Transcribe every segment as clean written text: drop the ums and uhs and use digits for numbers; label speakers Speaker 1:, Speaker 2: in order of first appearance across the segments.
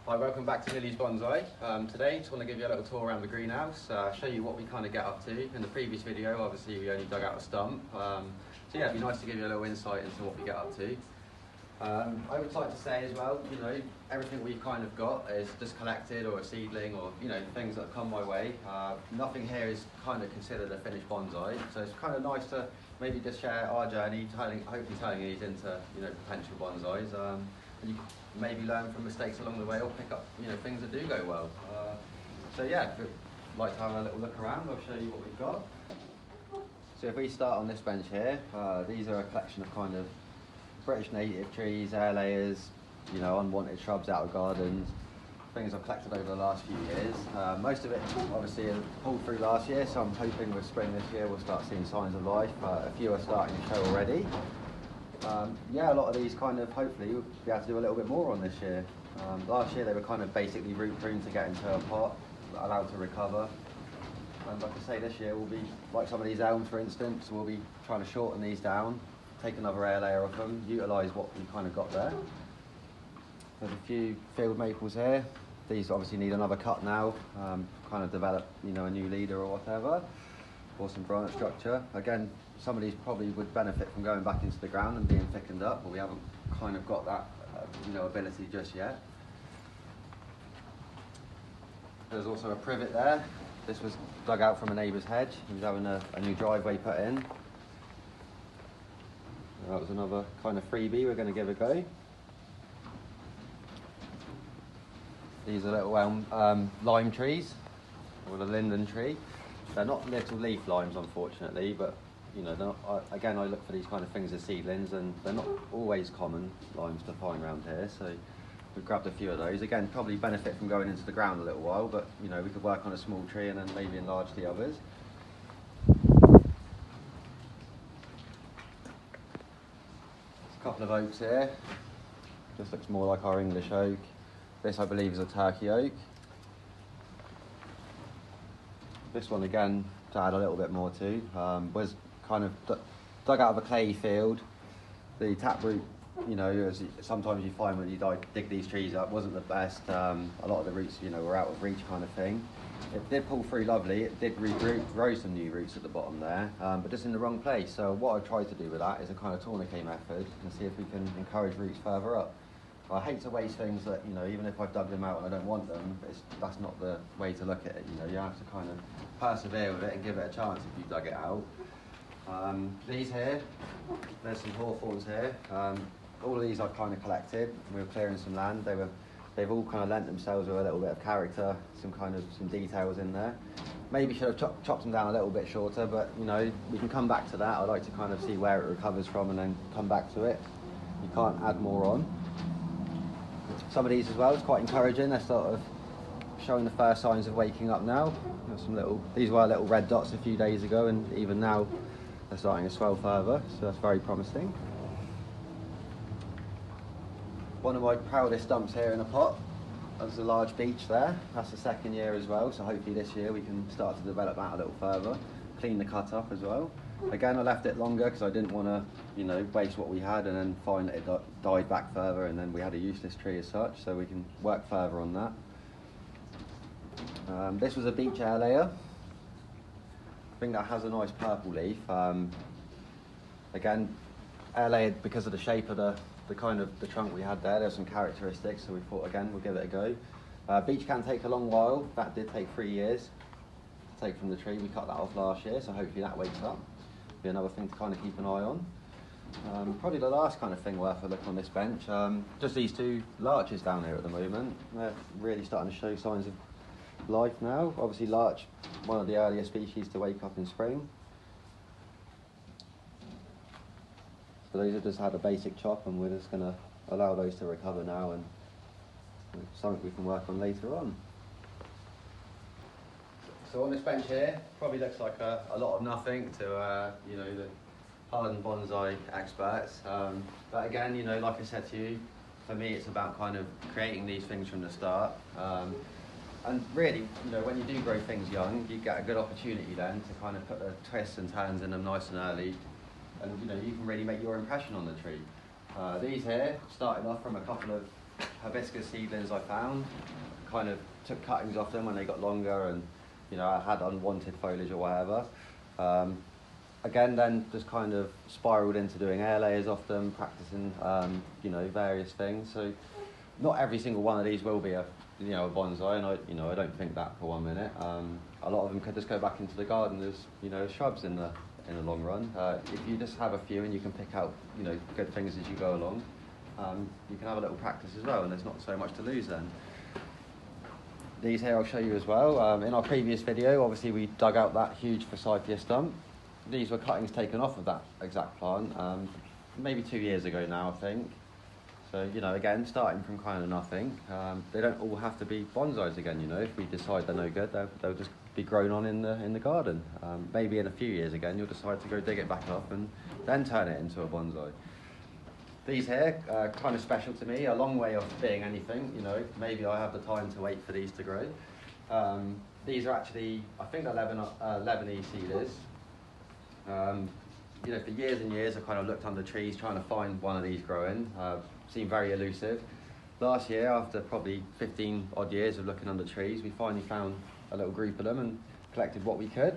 Speaker 1: Hi, welcome back to Nillys Bonsai. Today, just want to give you a little tour around the greenhouse, show you what we kind of get up to. In the previous video, obviously, we only dug out a stump. So yeah, it'd be nice to give you a little insight into what we get up to. I would like to say as well, you know, everything we've kind of got is just collected or a seedling or, you know, things that have come my way. Nothing here is kind of considered a finished bonsai. So it's kind of nice to maybe just share our journey, hopefully turning these into, you know, potential bonsais. And you maybe learn from mistakes along the way or pick up, you know, things that do go well. So yeah, if you'd like to have a little look around, I'll show you what we've got. So if we start on this bench here, these are a collection of kind of British native trees, air layers, you know, unwanted shrubs out of gardens, things I've collected over the last few years. Most of it obviously pulled through last year, so I'm hoping with spring this year we'll start seeing signs of life. A few are starting to show already. Yeah, a lot of these kind of, hopefully, we'll be able to do a little bit more on this year. Last year they were kind of basically root pruned to get into a pot, allowed to recover. And like I say, this year we'll be, like some of these elms for instance, we'll be trying to shorten these down, take another air layer off them, utilise what we kind of got there. There's a few field maples here. These obviously need another cut now, kind of develop, you know, a new leader or whatever, or some branch structure. Again, some of these probably would benefit from going back into the ground and being thickened up, but we haven't kind of got that, you know, ability just yet. There's also a privet there. This was dug out from a neighbour's hedge. He was having a new driveway put in. That was another kind of freebie we're going to give a go. These are little lime trees, or the linden tree. They're not little leaf limes, unfortunately, but you know, again, I look for these kind of things as seedlings, and they're not always common limes to find around here. So we've grabbed a few of those. Again, probably benefit from going into the ground a little while, but you know, we could work on a small tree and then maybe enlarge the others. A couple of oaks here. Just looks more like our English oak. This, I believe, is a Turkey oak. This one, again, to add a little bit more to, was kind of dug out of a clay field. The taproot, you know, as sometimes you find when you dig these trees up, wasn't the best. A lot of the roots, you know, were out of reach kind of thing. It did pull through lovely. It did grow some new roots at the bottom there, but just in the wrong place. So what I tried to do with that is a kind of tourniquet method and see if we can encourage roots further up. I hate to waste things that, you know, even if I've dug them out and I don't want them, that's not the way to look at it. You know, you have to kind of persevere with it and give it a chance if you dug it out. These here, there's some Hawthorns here. All of these I've kind of collected. We were clearing some land. They've all kind of lent themselves with a little bit of character, some details in there. Maybe should have chopped them down a little bit shorter, but you know, we can come back to that. I like to kind of see where it recovers from and then come back to it. You can't add more on. Some of these as well, it's quite encouraging. They're sort of showing the first signs of waking up now. These were little red dots a few days ago, and even now they're starting to swell further, so that's very promising. One of my proudest stumps here in a pot, there's a large beech there. That's the second year as well, so hopefully this year we can start to develop that a little further. Clean the cut up as well. Again, I left it longer because I didn't want to, you know, waste what we had and then find that it died back further and then we had a useless tree as such, so we can work further on that. This was a beech air layer. I think that has a nice purple leaf. Again, air layered because of the shape of the kind of the trunk we had there. There's some characteristics, so we thought again we'll give it a go. Beech can take a long while. That did take 3 years to take from the tree. We cut that off last year, so hopefully that wakes up. Be another thing to kind of keep an eye on. Probably the last kind of thing worth a look on this bench. Just these two larches down here at the moment. They're really starting to show signs of life now. Obviously larch, one of the earlier species to wake up in spring. So those have just had a basic chop, and we're just going to allow those to recover now, and something we can work on later on. So on this bench here, probably looks like a lot of nothing to you know, the hardened bonsai experts. But again, you know, like I said to you, for me it's about kind of creating these things from the start. And really, you know, when you do grow things young, you get a good opportunity then to kind of put the twists and turns in them nice and early, and you know, you can really make your impression on the tree. These here, starting off from a couple of hibiscus seedlings I found. Kind of took cuttings off them when they got longer, and you know, I had unwanted foliage or whatever. Again, then just kind of spiraled into doing air layers off them, practicing you know, various things. So not every single one of these will be a a bonsai, and I don't think that for 1 minute. A lot of them could just go back into the garden as shrubs in the long run. If you just have a few and you can pick out good things as you go along, you can have a little practice as well, and there's not so much to lose then. These here I'll show you as well. In our previous video, obviously we dug out that huge forsythia stump. These were cuttings taken off of that exact plant, maybe 2 years ago now, I think. So, again, starting from kind of nothing. They don't all have to be bonsais again, if we decide they're no good, they'll just be grown on in the garden. Maybe in a few years again, you'll decide to go dig it back up and then turn it into a bonsai. These here are kind of special to me, a long way off being anything, maybe I have the time to wait for these to grow. These are actually, I think they're Lebanese cedars. For years and years, I kind of looked under trees trying to find one of these growing. Seemed very elusive. Last year, after probably 15 odd years of looking under trees, we finally found a little group of them and collected what we could.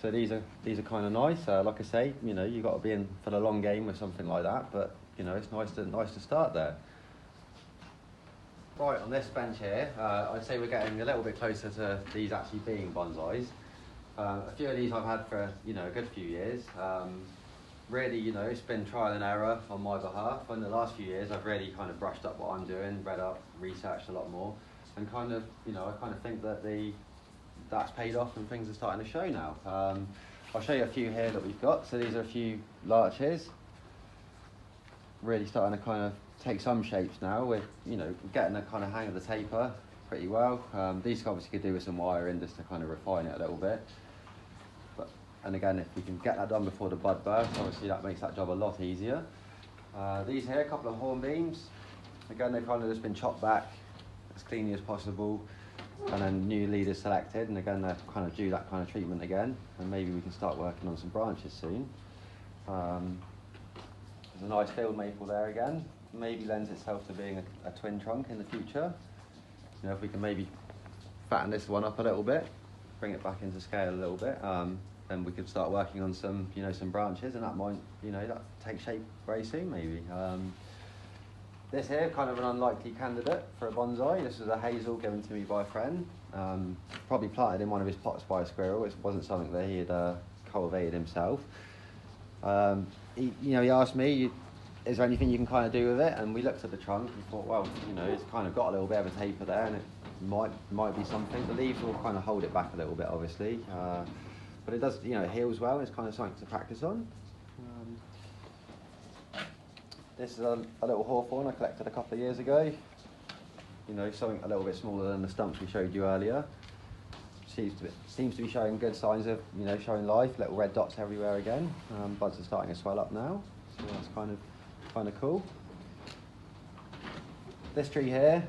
Speaker 1: So these are kind of nice. Like I say, you've got to be in for the long game with something like that. But it's nice to start there. Right, on this bench here, I'd say we're getting a little bit closer to these actually being bonsais. A few of these I've had for a good few years. Really, it's been trial and error on my behalf. In the last few years, I've really kind of brushed up what I'm doing, read up, researched a lot more, and kind of, I kind of think that that's paid off and things are starting to show now. I'll show you a few here that we've got. So these are a few larches. Really starting to kind of take some shapes now. We're, getting a kind of hang of the taper pretty well. These obviously could do with some wiring just to kind of refine it a little bit. And again, if we can get that done before the bud bursts, obviously that makes that job a lot easier. These here, a couple of hornbeams. Again, they've kind of just been chopped back as cleanly as possible, and then new leaders selected, and again, they're kind of due that kind of treatment again, and maybe we can start working on some branches soon. There's a nice field maple there again. Maybe lends itself to being a twin trunk in the future. If we can maybe fatten this one up a little bit, bring it back into scale a little bit, then we could start working on some, some branches, and that might, that take shape very soon, maybe. This here, kind of an unlikely candidate for a bonsai. This was a hazel given to me by a friend. Probably planted in one of his pots by a squirrel. It wasn't something that he had cultivated himself. He asked me, is there anything you can kind of do with it? And we looked at the trunk and thought, well, it's kind of got a little bit of a taper there, and it might be something. The leaves will kind of hold it back a little bit, obviously. But it does, it heals well. It's kind of something to practice on. This is a little hawthorn I collected a couple of years ago. Something a little bit smaller than the stumps we showed you earlier. Seems to be showing good signs of, showing life. Little red dots everywhere again. Buds are starting to swell up now, so that's kind of cool. This tree here,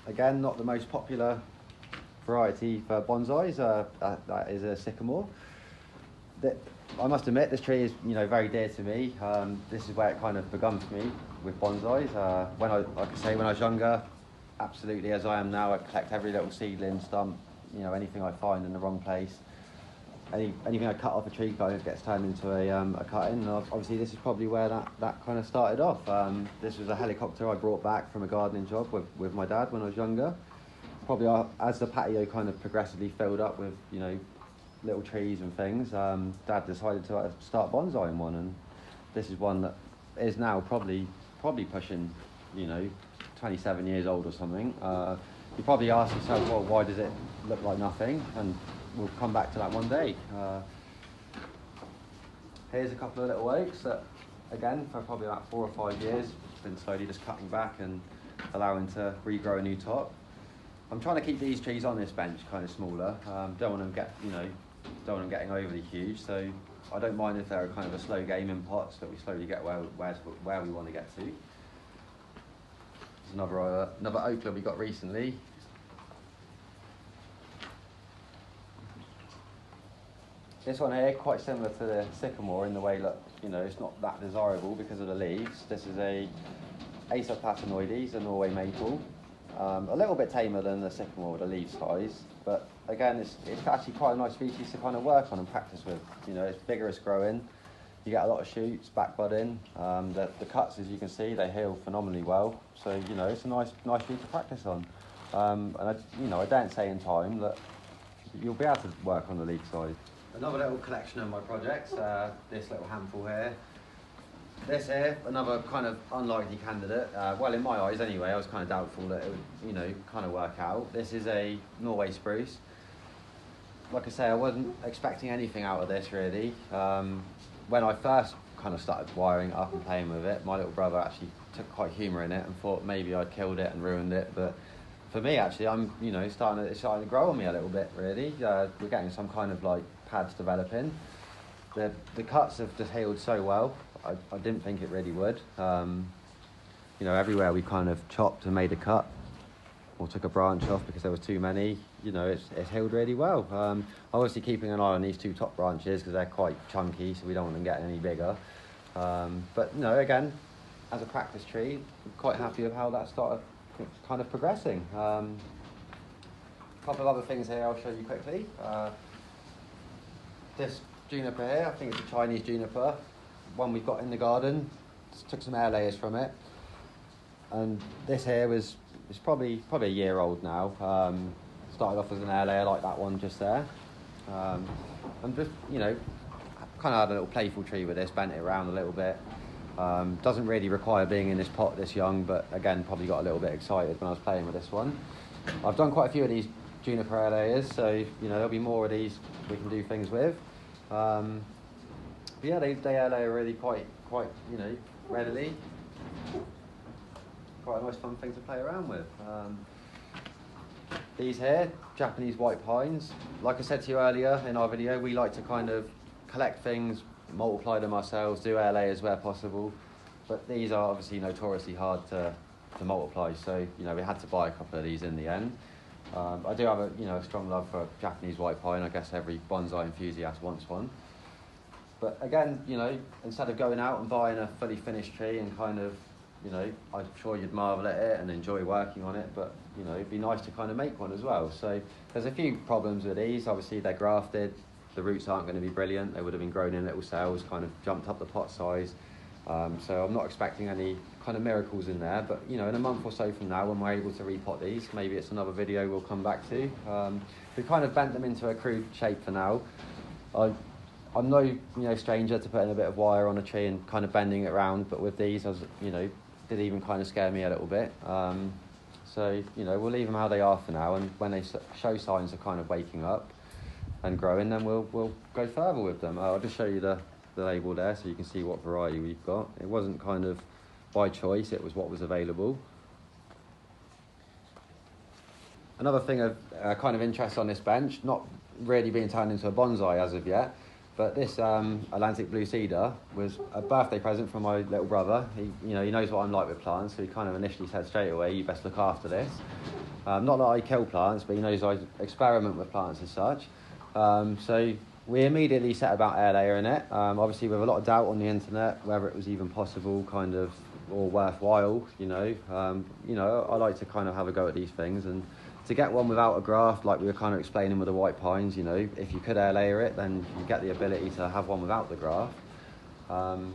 Speaker 1: again, not the most popular variety for bonsais. That is a sycamore. I must admit, this tree is very dear to me. This is where it kind of begun for me with bonsais. Like I say, when I was younger, absolutely as I am now, I collect every little seedling, stump, anything I find in the wrong place. Anything I cut off a tree kind of gets turned into a cutting. And obviously, this is probably where that kind of started off. This was a helicopter I brought back from a gardening job with my dad when I was younger. Probably as the patio kind of progressively filled up with, little trees and things, Dad decided to start bonsaiing one, and this is one that is now probably pushing, 27 years old or something. You probably ask yourself, well, why does it look like nothing? And we'll come back to that one day. Here's a couple of little oaks that, again, for probably about 4 or 5 years, been slowly just cutting back and allowing to regrow a new top. I'm trying to keep these trees on this bench kind of smaller. Don't want them getting overly huge. So I don't mind if they're kind of a slow game in pots, that we slowly get where we want to get to. There's another oak that we got recently. This one here, quite similar to the sycamore in the way that it's not that desirable because of the leaves. This is a Ace of Pasanoides, a Norway maple. A little bit tamer than the Sycamore with the leaf size, but again, it's actually quite a nice species to kind of work on and practice with. You know, it's vigorous growing. You get a lot of shoots, back budding. The cuts, as you can see, they heal phenomenally well. So, you know, it's a nice tree to practice on. And I don't say in time that you'll be able to work on the leaf side. Another little collection of my projects, this little handful here. This here, another kind of unlikely candidate. Well, in my eyes anyway, I was kind of doubtful that it would, you know, kind of work out. This is a Norway spruce. Like I say, I wasn't expecting anything out of this really. When I first kind of started wiring it up and playing with it, my little brother actually took quite humour in it and thought maybe I'd killed it and ruined it. But for me, actually, it's starting to grow on me a little bit really. We're getting some kind of like pads developing. The cuts have just healed so well. I didn't think it really would. You know, everywhere we kind of chopped and made a cut or took a branch off because there was too many, you know, it's healed really well. Obviously keeping an eye on these two top branches because they're quite chunky, so we don't want them getting any bigger. But you know, again, as a practice tree, I'm quite happy with how that started kind of progressing. A couple of other things here I'll show you quickly. This Juniper here, I think it's a Chinese Juniper. One we've got in the garden. Just took some air layers from it, and this here is probably a year old now. Started off as an air layer like that one just there. I'm just, you know, kind of had a little playful tree with this, bent it around a little bit. Doesn't really require being in this pot this young, but again, probably got a little bit excited when I was playing with this one. I've done quite a few of these Juniper air layers, so you know there'll be more of these we can do things with. But yeah, they air layer really quite you know readily. Quite a nice fun thing to play around with. These here, Japanese white pines. Like I said to you earlier in our video, we like to kind of collect things, multiply them ourselves, do air layers where possible. But these are obviously notoriously hard to multiply, so you know we had to buy a couple of these in the end. I do have a strong love for Japanese white pine. I guess every bonsai enthusiast wants one. But again, you know, instead of going out and buying a fully finished tree and kind of, you know, I'm sure you'd marvel at it and enjoy working on it, but you know, it'd be nice to kind of make one as well. So there's a few problems with these. Obviously they're grafted, the roots aren't going to be brilliant. They would have been grown in little cells, kind of jumped up the pot size. So I'm not expecting any kind of miracles in there, but you know, in a month or so from now, when we're able to repot these, maybe it's another video we'll come back to. We've kind of bent them into a crude shape for now. I'm no stranger to putting a bit of wire on a tree and kind of bending it around, but with these, did even kind of scare me a little bit. So you know, we'll leave them how they are for now, and when they show signs of kind of waking up and growing, then we'll go further with them. I'll just show you the label there so you can see what variety we've got. It wasn't kind of by choice, it was what was available. Another thing of kind of interest on this bench, not really being turned into a bonsai as of yet, but this Atlantic blue cedar was a birthday present from my little brother. He knows what I'm like with plants, so he kind of initially said straight away, you best look after this. Not that I kill plants, but he knows I experiment with plants as such. So we immediately set about air layering it, obviously with a lot of doubt on the internet, whether it was even possible kind of, or worthwhile, you know. I like to kind of have a go at these things, and to get one without a graft, like we were kind of explaining with the white pines, you know, if you could air layer it, then you get the ability to have one without the graft. So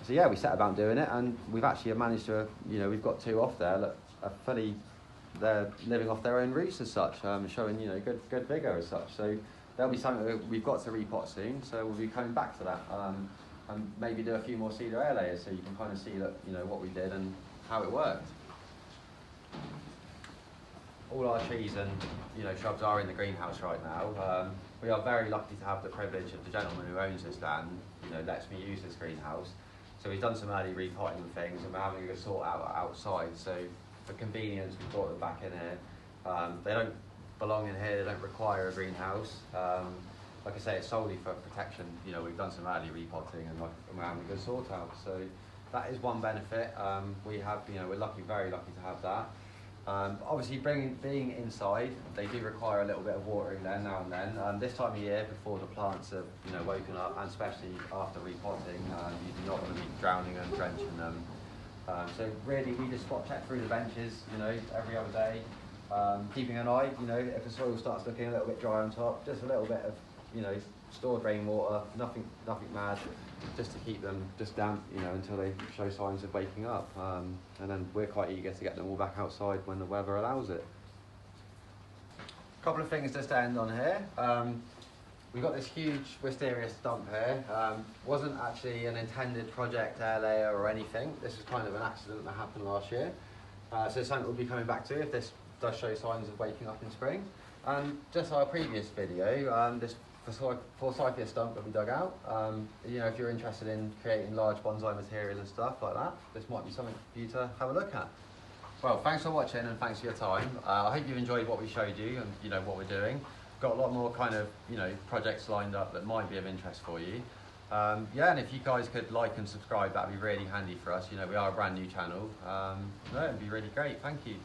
Speaker 1: yeah, we set about doing it, and we've actually managed to, you know, we've got two off there that are fully, they're living off their own roots as such, showing, you know, good vigour as such. So there'll be something that we've got to repot soon, so we'll be coming back to that, and maybe do a few more cedar air layers so you can kind of see that, you know, what we did and how it worked. All our trees and, you know, shrubs are in the greenhouse right now. We are very lucky to have the privilege of the gentleman who owns this land, you know, lets me use this greenhouse. So we've done some early repotting and things, and we're having a good sort out outside. So for convenience, we brought them back in here. They don't belong in here, they don't require a greenhouse. Like I say, it's solely for protection. You know, we've done some early repotting and we're having a good sort out. So that is one benefit. We have, you know, we're lucky, very lucky to have that. Obviously, being inside, they do require a little bit of watering there now and then. This time of year, before the plants have, you know, woken up, and especially after repotting, you do not want to be drowning and drenching them. So really we just spot check through the benches, you know, every other day, keeping an eye, you know, if the soil starts looking a little bit dry on top, just a little bit of, you know, stored rainwater, nothing mad, just to keep them just damp, you know, until they show signs of waking up. And then we're quite eager to get them all back outside when the weather allows it. A couple of things just to end on here. We've got this huge wisteria stump here. Wasn't actually an intended project air layer or anything. This was kind of an accident that happened last year. So something we'll be coming back to if this does show signs of waking up in spring. And just our previous video, this forsythia stump that we dug out. You know, if you're interested in creating large bonsai material and stuff like that, this might be something for you to have a look at. Well, thanks for watching and thanks for your time. I hope you've enjoyed what we showed you and, you know, what we're doing. Got a lot more kind of, you know, projects lined up that might be of interest for you. Yeah, and if you guys could like and subscribe, that'd be really handy for us. You know, we are a brand new channel. No, it'd be really great. Thank you.